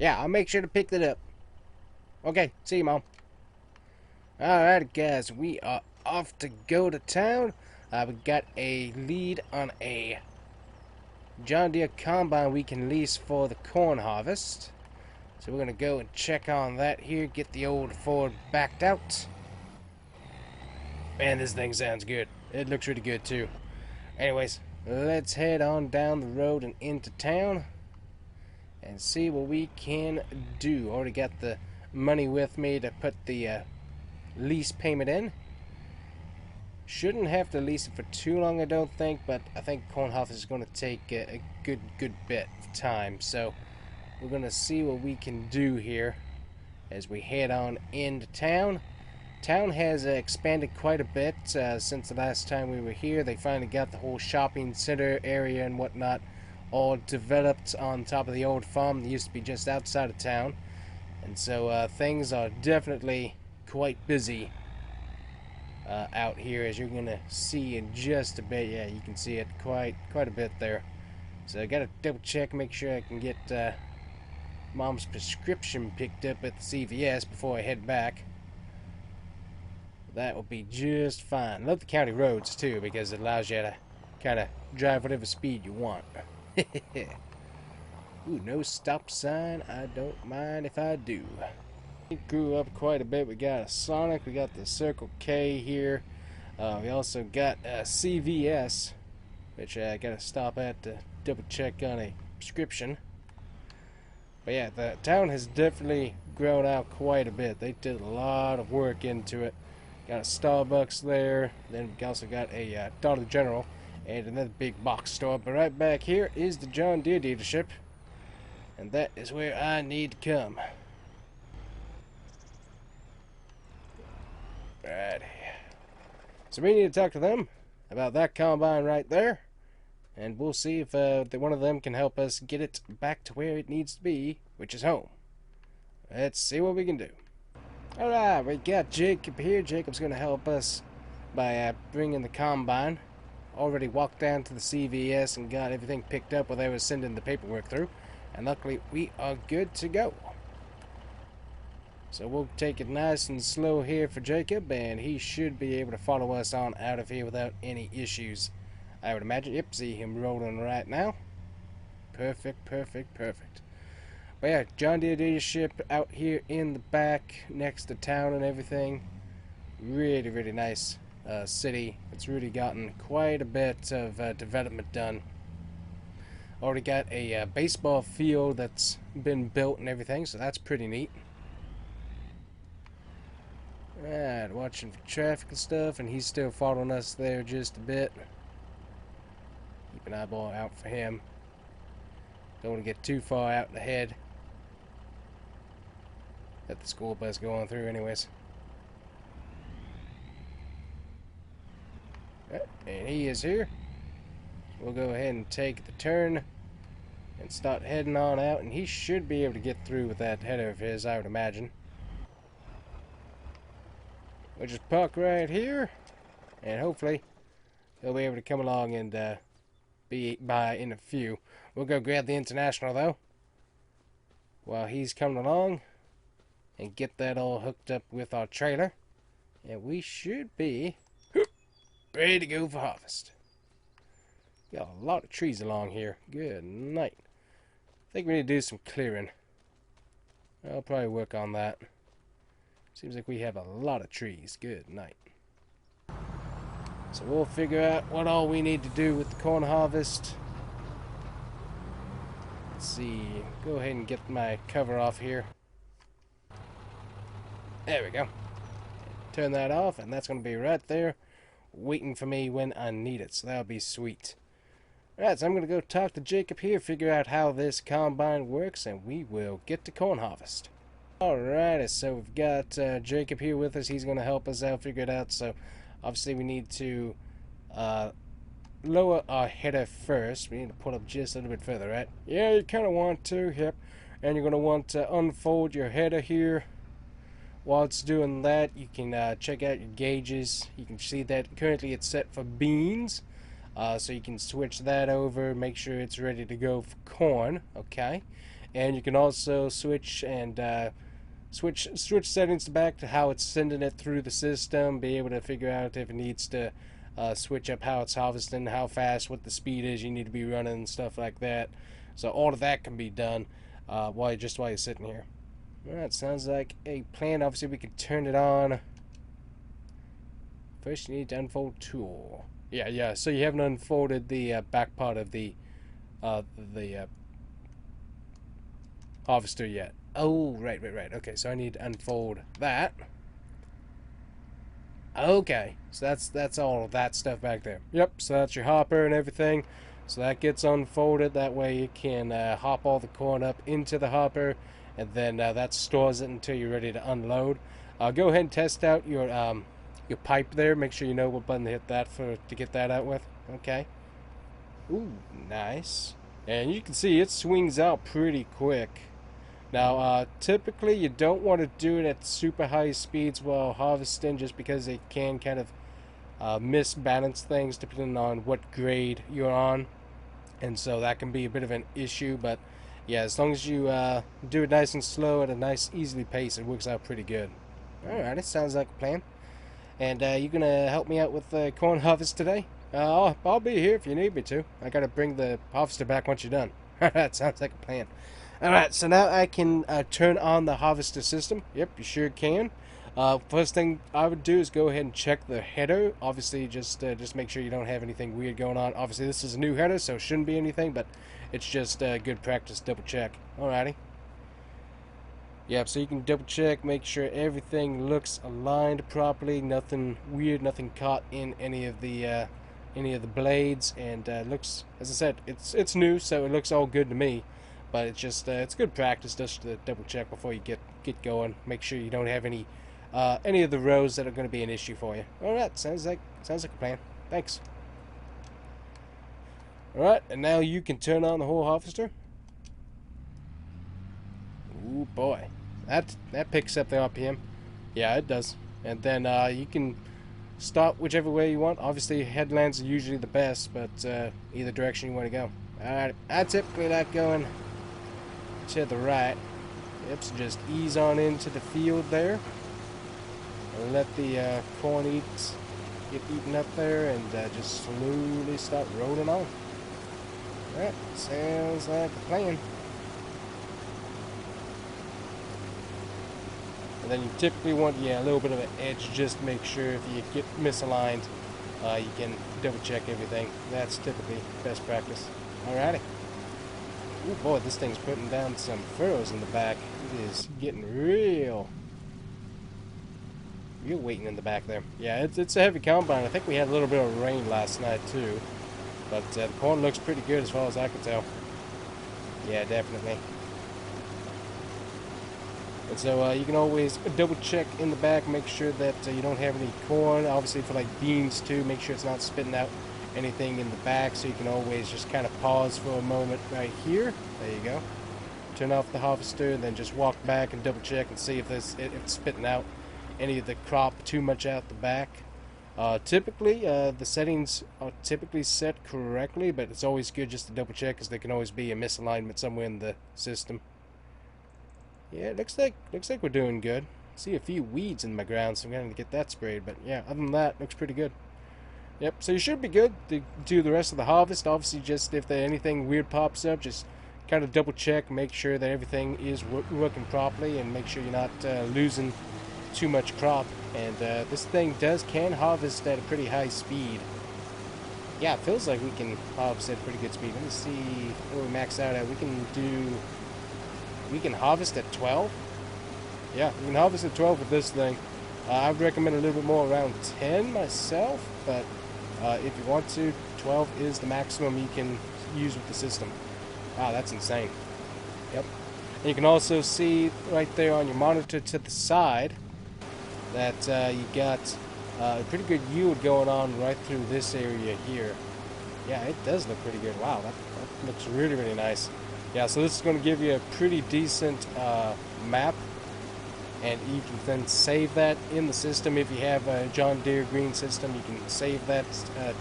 Yeah, I'll make sure to pick that up. Okay, see you, Mom. Alright, guys, we are off to go to town. We got a lead on a John Deere combine we can lease for the corn harvest. So we're going to go and check on that here, get the old Ford backed out. Man, this thing sounds good. It looks really good, too. Anyways, let's head on down the road and into town and see what we can do. Already got the money with me to put the lease payment in. Shouldn't have to lease it for too long, I don't think, but I think corn harvest is going to take a good bit of time. So we're going to see what we can do here as we head on into town. Town has expanded quite a bit since the last time we were here. They finally got the whole shopping center area and whatnot all developed on top of the old farm that used to be just outside of town. And so things are definitely quite busy out here, as you're going to see in just a bit. Yeah, you can see it quite a bit there. So I got to double check, make sure I can get Mom's prescription picked up at the CVS before I head back. That will be just fine. Love the county roads too, because it allows you to kind of drive whatever speed you want. Ooh, no stop sign. I don't mind if I do. It grew up quite a bit. We got a Sonic, we got the Circle K here. We also got a CVS, which I got to stop at to double check on a prescription. But yeah, the town has definitely grown out quite a bit. They did a lot of work into it. Got a Starbucks there. Then we also got a Dollar General and another big box store. But right back here is the John Deere dealership. And that is where I need to come. Right. So we need to talk to them about that combine right there. And we'll see if one of them can help us get it back to where it needs to be, which is home. Let's see what we can do. Alright, we got Jacob here. Jacob's going to help us by bringing the combine. Already walked down to the CVS and got everything picked up while they were sending the paperwork through. And luckily, we are good to go. So we'll take it nice and slow here for Jacob, and he should be able to follow us on out of here without any issues, I would imagine. Yep, see him rolling right now. Perfect. But yeah, John Deere dealership out here in the back next to town and everything. Really nice city. It's really gotten quite a bit of development done. Already got a baseball field that's been built and everything, so that's pretty neat. Alright, watching for traffic and stuff, and he's still following us there just a bit. Keep an eyeball out for him. Don't want to get too far out ahead. Let the school bus going through anyways. And he is here. We'll go ahead and take the turn and start heading on out, and he should be able to get through with that header of his, I would imagine. We'll just park right here, and hopefully he'll be able to come along and be by in a few. We'll go grab the International though while he's coming along and get that all hooked up with our trailer, and we should be ready to go for harvest. Got a lot of trees along here. Good night. I think we need to do some clearing. I'll probably work on that. Seems like we have a lot of trees. Good night. So we'll figure out what all we need to do with the corn harvest. Let's see. Go ahead and get my cover off here. There we go. Turn that off, and that's going to be right there waiting for me when I need it. So that'll be sweet. Alright, so I'm going to go talk to Jacob here, figure out how this combine works, and we will get to corn harvest. Alright, so we've got Jacob here with us. He's going to help us out, figure it out. So obviously we need to lower our header first. We need to pull up just a little bit further, right? Yeah, you kind of want to, yep. And you're going to want to unfold your header here. While it's doing that, you can check out your gauges. You can see that currently it's set for beans. So you can switch that over, make sure it's ready to go for corn, okay? and you can also switch settings back to how it's sending it through the system. Be able to figure out if it needs to switch up how it's harvesting, how fast, what the speed is you need to be running, and stuff like that. So all of that can be done while you're sitting here. Alright, sounds like a plan. Obviously, we can turn it on. First, you need to unfold tool. Yeah. So you haven't unfolded the back part of the harvester yet. Oh, right. Okay, so I need to unfold that. Okay, so that's all of that stuff back there. Yep, so that's your hopper and everything. So that gets unfolded. That way you can hop all the corn up into the hopper, and then that stores it until you're ready to unload. Go ahead and test out your pipe there. Make sure you know what button to hit that to get that out with. Okay. Ooh, nice. And you can see it swings out pretty quick. Now, typically you don't want to do it at super high speeds while harvesting, just because it can kind of misbalance things depending on what grade you're on, and so that can be a bit of an issue. But yeah, as long as you do it nice and slow at a nice, easily pace, it works out pretty good. Alright, it sounds like a plan. And you gonna help me out with the corn harvest today? I'll be here if you need me to. I gotta bring the harvester back once you're done. That sounds like a plan. Alright, so now I can turn on the harvester system. Yep, you sure can. First thing I would do is go ahead and check the header. Obviously, just make sure you don't have anything weird going on. Obviously, this is a new header, so it shouldn't be anything, but it's just good practice, double check. Alrighty. Yep, so you can double check, make sure everything looks aligned properly, nothing weird, nothing caught in any of the blades, and looks, as I said, it's new, so it looks all good to me. But it's just it's good practice just to double check before you get going. Make sure you don't have any of the rows that are going to be an issue for you. All right, sounds like a plan. Thanks. All right, and now you can turn on the whole harvester. Ooh boy, that picks up the RPM. Yeah, it does. And then you can start whichever way you want. Obviously, headlands are usually the best, but either direction you want to go. All right, I typically like going to the right. Yep, so just ease on into the field there. And let the corn get eaten up there, and just slowly start rolling on. Alright, sounds like a plan. And then you typically want, a little bit of an edge, just to make sure if you get misaligned, you can double check everything. That's typically best practice. Alrighty. Oh boy, this thing's putting down some furrows in the back. It is getting real waiting in the back there. Yeah, it's a heavy combine. I think we had a little bit of rain last night too, but the corn looks pretty good as far as I can tell. Yeah, definitely. And so you can always double check in the back, make sure that you don't have any corn. Obviously for like beans too, make sure it's not spitting out anything in the back, so you can always just kind of pause for a moment right here. There you go. Turn off the harvester, and then just walk back and double check and see if it's spitting out any of the crop too much out the back. Typically, the settings are typically set correctly, but it's always good just to double check, because there can always be a misalignment somewhere in the system. Yeah, it looks like we're doing good. See a few weeds in my ground, so I'm going to get that sprayed. But yeah, other than that, looks pretty good. Yep, so you should be good to do the rest of the harvest. Obviously, just if anything weird pops up, just kind of double check, make sure that everything is working properly, and make sure you're not losing too much crop. And this thing can harvest at a pretty high speed. Yeah, it feels like we can harvest at a pretty good speed. Let me see where we max out at. We can harvest at 12. Yeah, we can harvest at 12 with this thing. I would recommend a little bit more, around 10 myself, but if you want to, 12 is the maximum you can use with the system. Wow, that's insane. Yep. And you can also see right there on your monitor to the side that you got a pretty good yield going on right through this area here. Yeah, it does look pretty good. Wow, that looks really, really nice. Yeah, so this is going to give you a pretty decent map, and you can then save that in the system. If you have a John Deere green system, you can save that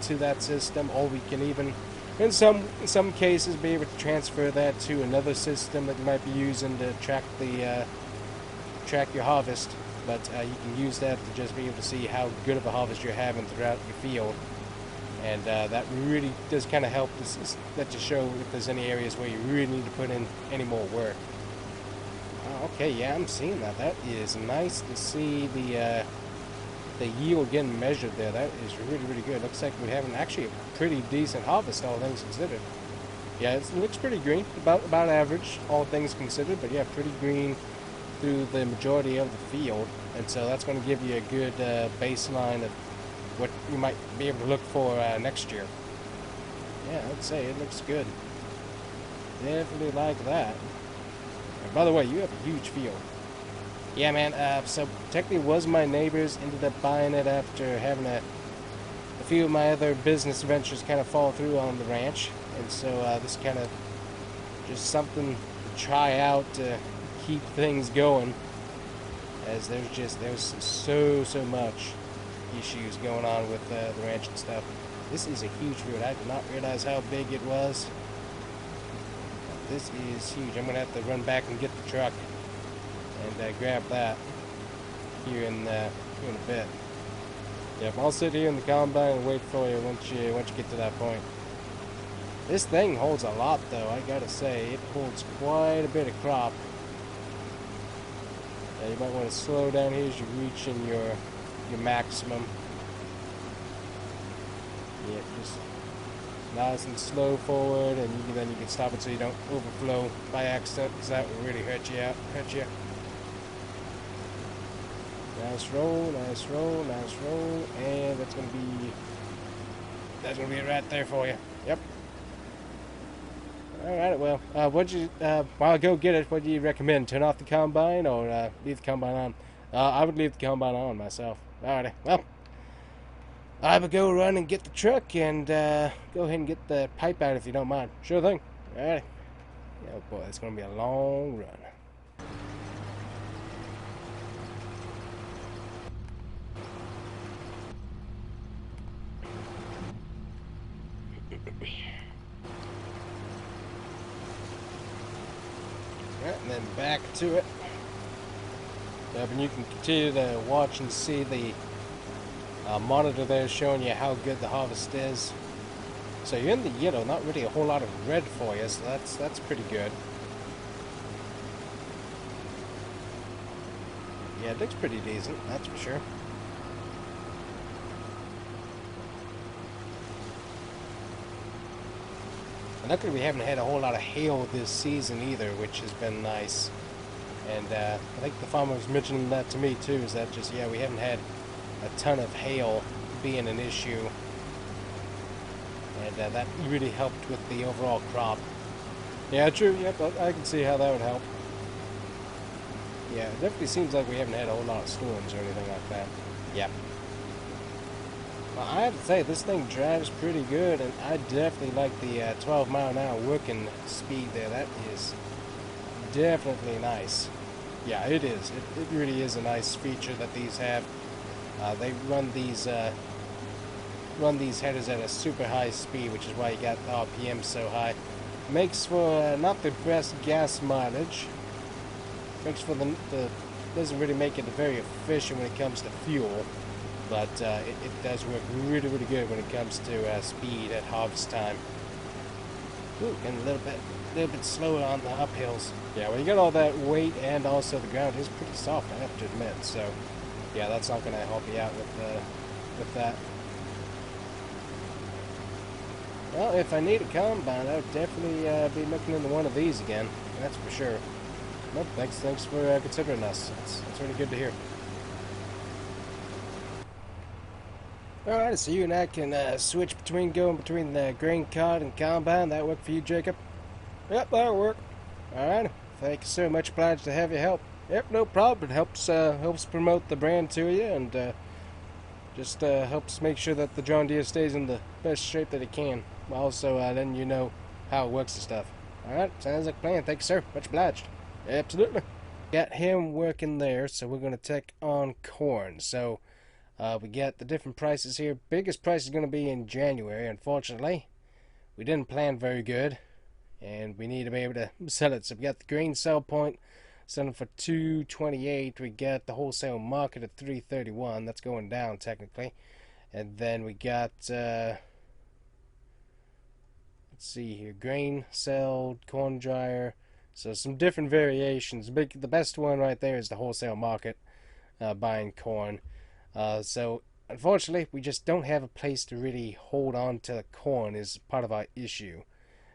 to that system, or we can even in some cases, be able to transfer that to another system that you might be using to track your harvest. But you can use that to just be able to see how good of a harvest you're having throughout your field, and that really does kind of help that to show if there's any areas where you really need to put in any more work. Okay, yeah, I'm seeing that. That is nice to see the yield getting measured there. That is really, really good. Looks like we're having actually a pretty decent harvest, all things considered. Yeah, it looks pretty green, about average, all things considered. But yeah, pretty green through the majority of the field, and so that's going to give you a good baseline of what you might be able to look for next year. Yeah, I'd say it looks good. Definitely like that. And by the way, you have a huge field. Yeah, man. So technically, it was my neighbors. Ended up buying it after having a few of my other business ventures kind of fall through on the ranch, and so this kind of just something to try out to keep things going, as there's so much issues going on with the ranch and stuff. This is a huge field. I did not realize how big it was. This is huge. I'm gonna have to run back and get the truck and grab that here in a bit. Yep, I'll sit here in the combine and wait for you once you get to that point. This thing holds a lot, though. I gotta say, it holds quite a bit of crop. You might want to slow down here as you're reaching your maximum. Yeah, just nice and slow forward, and then you can stop it so you don't overflow by accident, because that will really hurt you. Nice roll, nice roll, nice roll, and that's gonna be it right there for you. Yep. Alright, well, while I go get it, what do you recommend? Turn off the combine or leave the combine on? I would leave the combine on myself. Alrighty, well, I would go run and get the truck and go ahead and get the pipe out if you don't mind. Sure thing. Alrighty. Oh boy, it's going to be a long run. Right, and then back to it. Yep, and you can continue to watch and see the monitor there showing you how good the harvest is. So you're in the yellow, not really a whole lot of red for you, so that's pretty good. Yeah, it looks pretty decent, that's for sure. And luckily we haven't had a whole lot of hail this season either, which has been nice. And I think the farmer was mentioning that to me too, is that just, yeah, we haven't had a ton of hail being an issue. And that really helped with the overall crop. Yeah, true, yep, I can see how that would help. Yeah, it definitely seems like we haven't had a whole lot of storms or anything like that. Yep. Well, I have to say, this thing drives pretty good, and I definitely like the 12 mile an hour working speed there. That is definitely nice. Yeah, it is. It really is a nice feature that these have. They run these headers at a super high speed, which is why you got the RPM so high. Makes for not the best gas mileage. Makes for doesn't really make it very efficient when it comes to fuel, but it does work really, really good when it comes to speed at harvest time. Ooh, and a little bit slower on the uphills. Yeah, well, you got all that weight, and also the ground is pretty soft, I have to admit. So, yeah, that's not going to help you out with that. Well, if I need a combine, I would definitely be looking into one of these again. That's for sure. Well, thanks for considering us. That's really good to hear. Alright, so you and I can switch going between the grain cart and combine. That work for you, Jacob? Yep, that'll work. Alright, thank you so much. Obliged to have your help. Yep, no problem. It helps promote the brand to you, and just helps make sure that the John Deere stays in the best shape that it can. Also, letting you know how it works and stuff. Alright, sounds like a plan. Thank you, sir. Much obliged. Absolutely. Got him working there, so we're going to take on corn. So, we got the different prices here. Biggest price is going to be in January, unfortunately. we didn't plan very good, and we need to be able to sell it. So we got the grain sell point selling for $2.28. We got the wholesale market at $3.31. That's going down technically. And then we got let's see here, grain sell, corn dryer. So some different variations. The best one right there is the wholesale market, buying corn. So unfortunately, we just don't have a place to really hold on to the corn is part of our issue.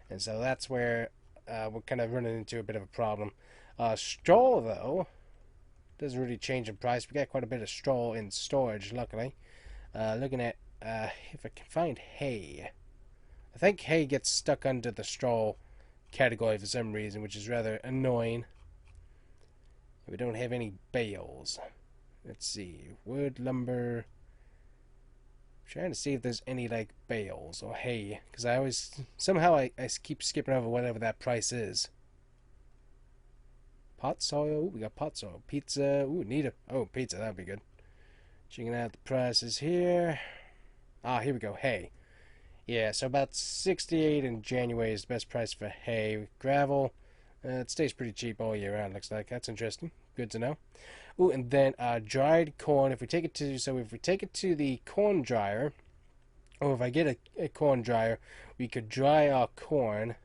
And so that's where we're kind of running into a bit of a problem. Straw, though, doesn't really change in price. We got quite a bit of straw in storage, luckily. Looking at if I can find hay. I think hay gets stuck under the straw category for some reason, which is rather annoying. We don't have any bales. Let's see. Wood, lumber. I'm trying to see if there's any like bales or hay, because I always somehow I keep skipping over whatever that price is. Pot soil. Ooh, we got pot soil. Pizza. Ooh, need a pizza. That'd be good. Checking out the prices here. Ah, here we go. Hay. Yeah, so about 68 in January is the best price for hay. Gravel, it stays pretty cheap all year round, looks like. That's interesting. Good to know. Ooh, and then dried corn. If we take it to the corn dryer, or if I get a corn dryer, we could dry our corn,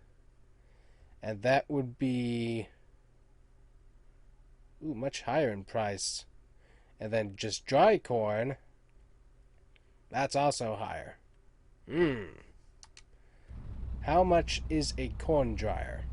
and that would be much higher in price. And then just dry corn, that's also higher. How much is a corn dryer?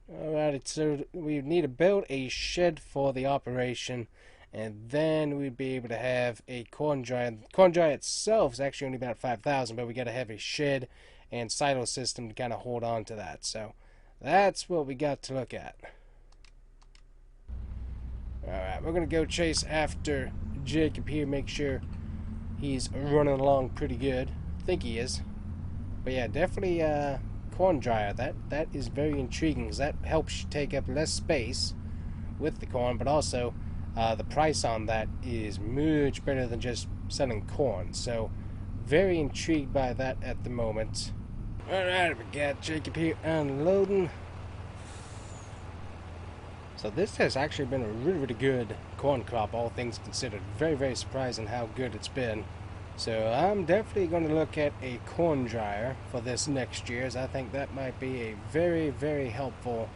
Alright, so we need to build a shed for the operation, and then we'd be able to have a corn dryer. The corn dryer itself is actually only about $5,000, but we got to have a shed and silo system to kind of hold on to that. So that's what we got to look at. Alright, we're going to go chase after Jacob here, make sure he's running along pretty good. I think he is. But yeah, definitely corn dryer. That is very intriguing, because that helps you take up less space with the corn, but also the price on that is much better than just selling corn. So very intrigued by that at the moment. Alright, we got Jacob here unloading. So this has actually been a really, really good corn crop, all things considered. Very, very surprising how good it's been. So I'm definitely going to look at a corn dryer for this next year, as I think that might be a very, very helpful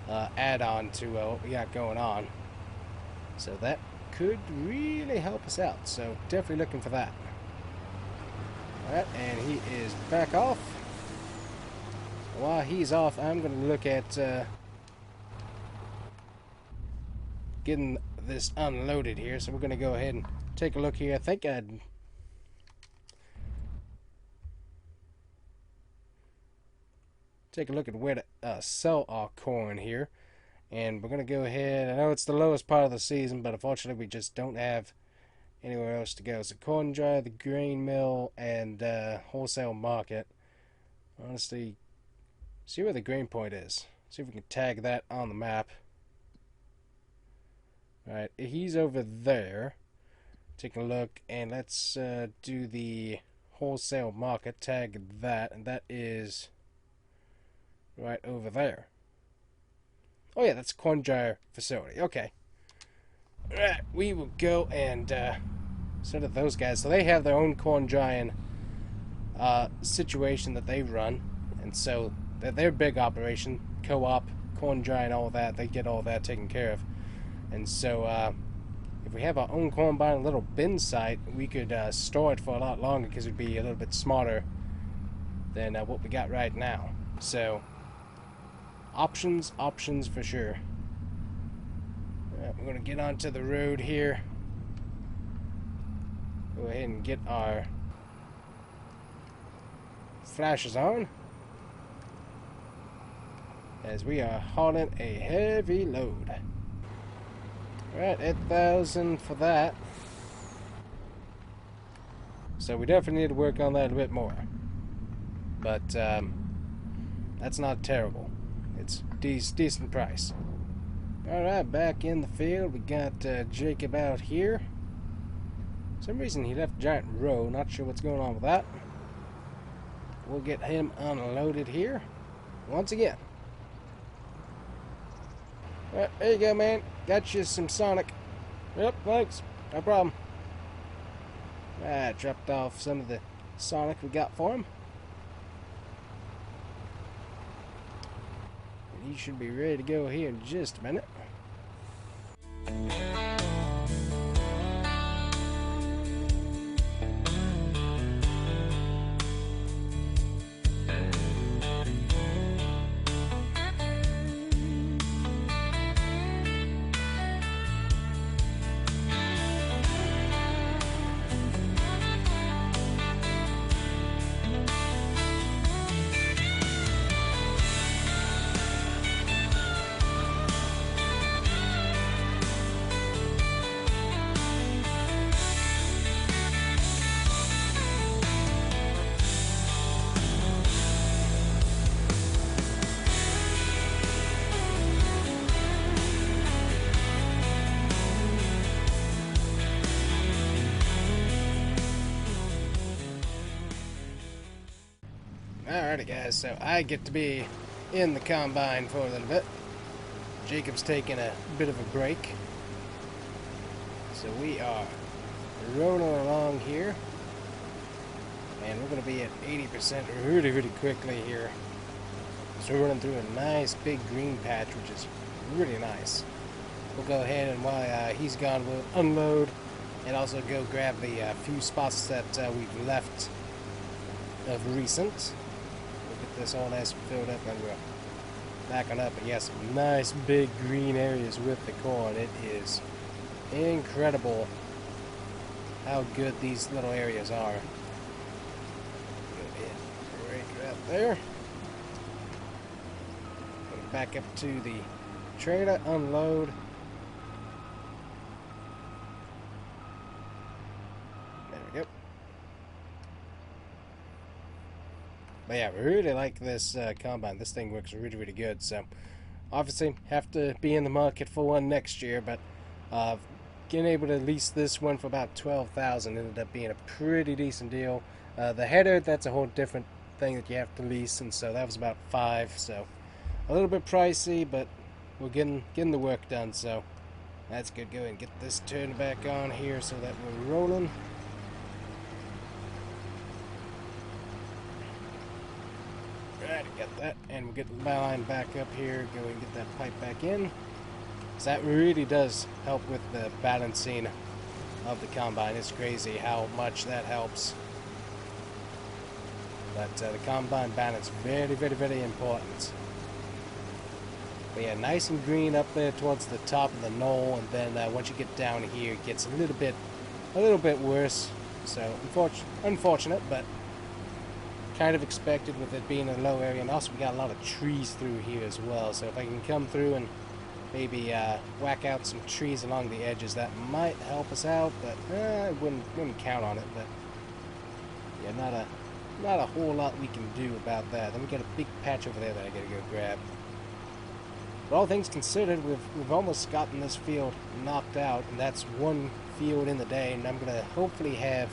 add-on to what we got going on. So that could really help us out. So definitely looking for that. Alright, and he is back off. While he's off, I'm going to look at getting this unloaded here. So we're going to go ahead and take a look here. I think I'd take a look at where to sell our corn here. And we're going to go ahead. I know it's the lowest part of the season, but unfortunately we just don't have anywhere else to go. So corn dryer, the grain mill, and wholesale market. Honestly, see where the grain point is. See if we can tag that on the map. Alright, he's over there. Take a look, and let's do the wholesale market. Tag that, and that is right over there. Oh yeah, that's a corn dryer facility. Okay. Alright, we will go and so do those guys. So they have their own corn drying situation that they run, and so their big operation, co-op, corn drying, all that, they get all that taken care of. And so if we have our own corn buying little bin site, we could store it for a lot longer, because it'd be a little bit smarter than what we got right now. So options for sure. Alright, we're going to get onto the road here. Go ahead and get our flashes on, as we are hauling a heavy load. Alright, 8,000 for that. So we definitely need to work on that a bit more. But that's not terrible. It's decent price. Alright, back in the field. We got Jacob out here. For some reason he left a giant row. Not sure what's going on with that. we'll get him unloaded here once again. There you go, man. Got you some Sonic. Yep, thanks. No problem. Dropped off some of the Sonic we got for him. And he should be ready to go here in just a minute. Alrighty guys, so I get to be in the combine for a little bit. Jacob's taking a bit of a break. So we are rolling along here. And we're going to be at 80% really quickly here. So we're running through a nice big green patch, which is really nice. We'll go ahead and while he's gone, we'll unload and also go grab the few spots that we've left of recent. Get this all nice and filled up, and we're backing up. But yes, some nice big green areas with the corn. It is incredible how good these little areas are. Go ahead, right up there. Back up to the trailer, unload. There we go. But yeah, I really like this combine. This thing works really good. So obviously have to be in the market for one next year, but getting able to lease this one for about $12,000 ended up being a pretty decent deal. The header, that's a whole different thing that you have to lease, and so that was about $5,000. So a little bit pricey, but we're getting the work done. So that's good. Go ahead and get this turned back on here so that we're rolling. Alright, got that, and we'll get the line back up here, go and get that pipe back in. So that really does help with the balancing of the combine. It's crazy how much that helps. But the combine balance, very important. But yeah, nice and green up there towards the top of the knoll, and then once you get down here, it gets a little bit worse. So unfortunate, but kind of expected with it being a low area. And also we got a lot of trees through here as well, so if I can come through and maybe whack out some trees along the edges, that might help us out, but I wouldn't count on it. But yeah, not a whole lot we can do about that. Then we got a big patch over there that I gotta go grab. But all things considered, we've almost gotten this field knocked out, and that's one field in the day, and I'm gonna hopefully have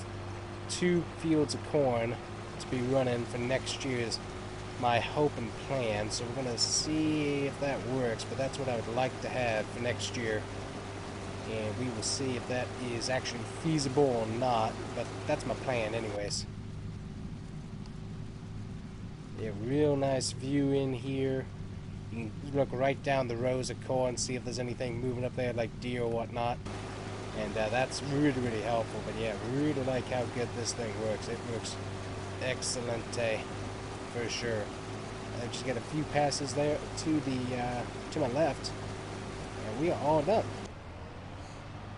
2 fields of corn to be running for next year's my hope and plan. So we're gonna see if that works, but that's what I would like to have for next year, and we will see if that is actually feasible or not, but that's my plan anyways. Yeah, real nice view in here. You can look right down the rows of corn, see if there's anything moving up there like deer or whatnot, and that's really helpful. But yeah, really like how good this thing works. It works excellent, for sure. I just got a few passes there to my left, and we are all done.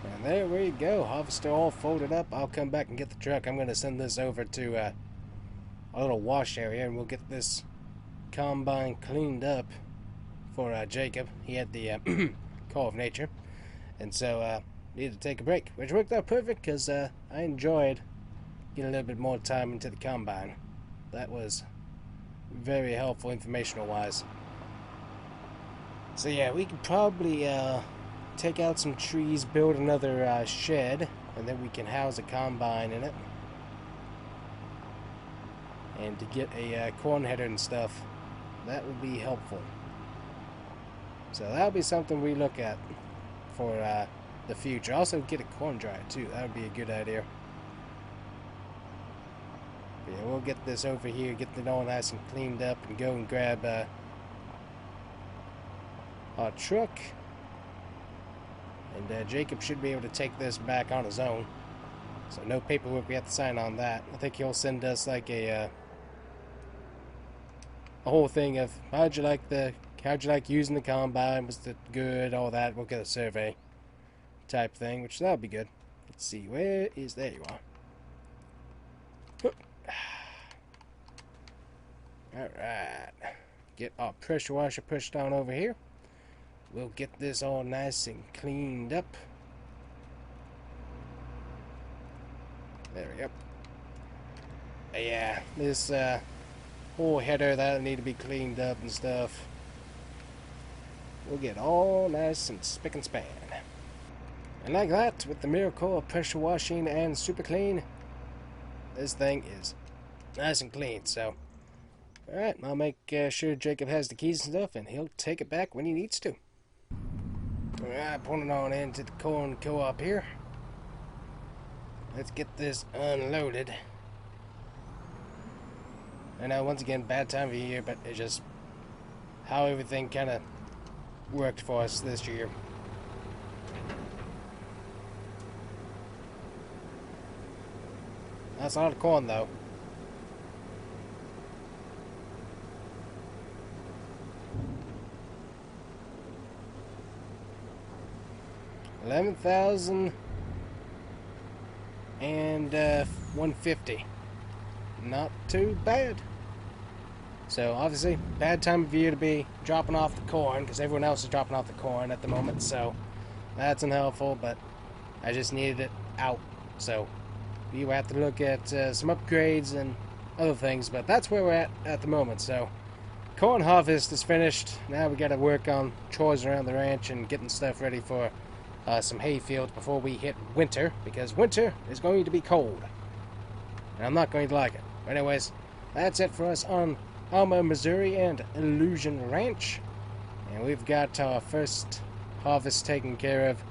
And there we go, harvester all folded up. I'll come back and get the truck. I'm gonna send this over to a little wash area, and we'll get this combine cleaned up for Jacob. He had the call of nature, and so needed to take a break, which worked out perfect because I enjoyed getting a little bit more time into the combine. That was very helpful informational wise. So yeah, we could probably take out some trees, build another shed, and then we can house a combine in it. and to get a corn header and stuff, that would be helpful. So that'll be something we look at for the future. Also get a corn dryer too. That would be a good idea. But yeah, we'll get this over here, get it all nice and cleaned up, and go and grab our truck. And Jacob should be able to take this back on his own. So no paperwork we have to sign on that. I think he'll send us like a whole thing of how'd you like using the combine, was it good, all that. We'll get a survey type thing, which that'll be good. Let's see, there you are. Alright, get our pressure washer pushed on over here. We'll get this all nice and cleaned up. There we go. Yeah, this whole header, that'll need to be cleaned up and stuff. We'll get all nice and spick and span. And like that, with the miracle of pressure washing and super clean, this thing is nice and clean. So, alright, I'll make sure Jacob has the keys and stuff, and he'll take it back when he needs to. Alright, pulling on into the corn co-op here. Let's get this unloaded. I know, once again, bad time of year, but it's just how everything kind of worked for us this year. That's a lot of corn, though. $11,000 and $150. Not too bad. So obviously, bad time of year to be dropping off the corn, because everyone else is dropping off the corn at the moment. So that's unhelpful, but I just needed it out. So we will have to look at some upgrades and other things, but that's where we're at the moment. So corn harvest is finished. Now we got to work on chores around the ranch and getting stuff ready for some hay fields before we hit winter, because winter is going to be cold, and I'm not going to like it. Anyways, that's it for us on Alma, Missouri and Illusion Ranch, and we've got our first harvest taken care of,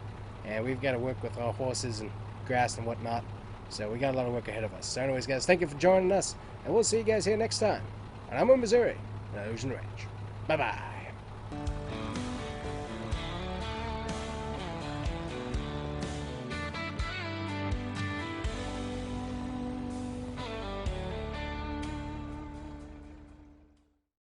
and we've got to work with our horses and grass and whatnot, so we got a lot of work ahead of us. So anyways, guys, thank you for joining us, and we'll see you guys here next time on Alma, Missouri and Illusion Ranch. Bye bye.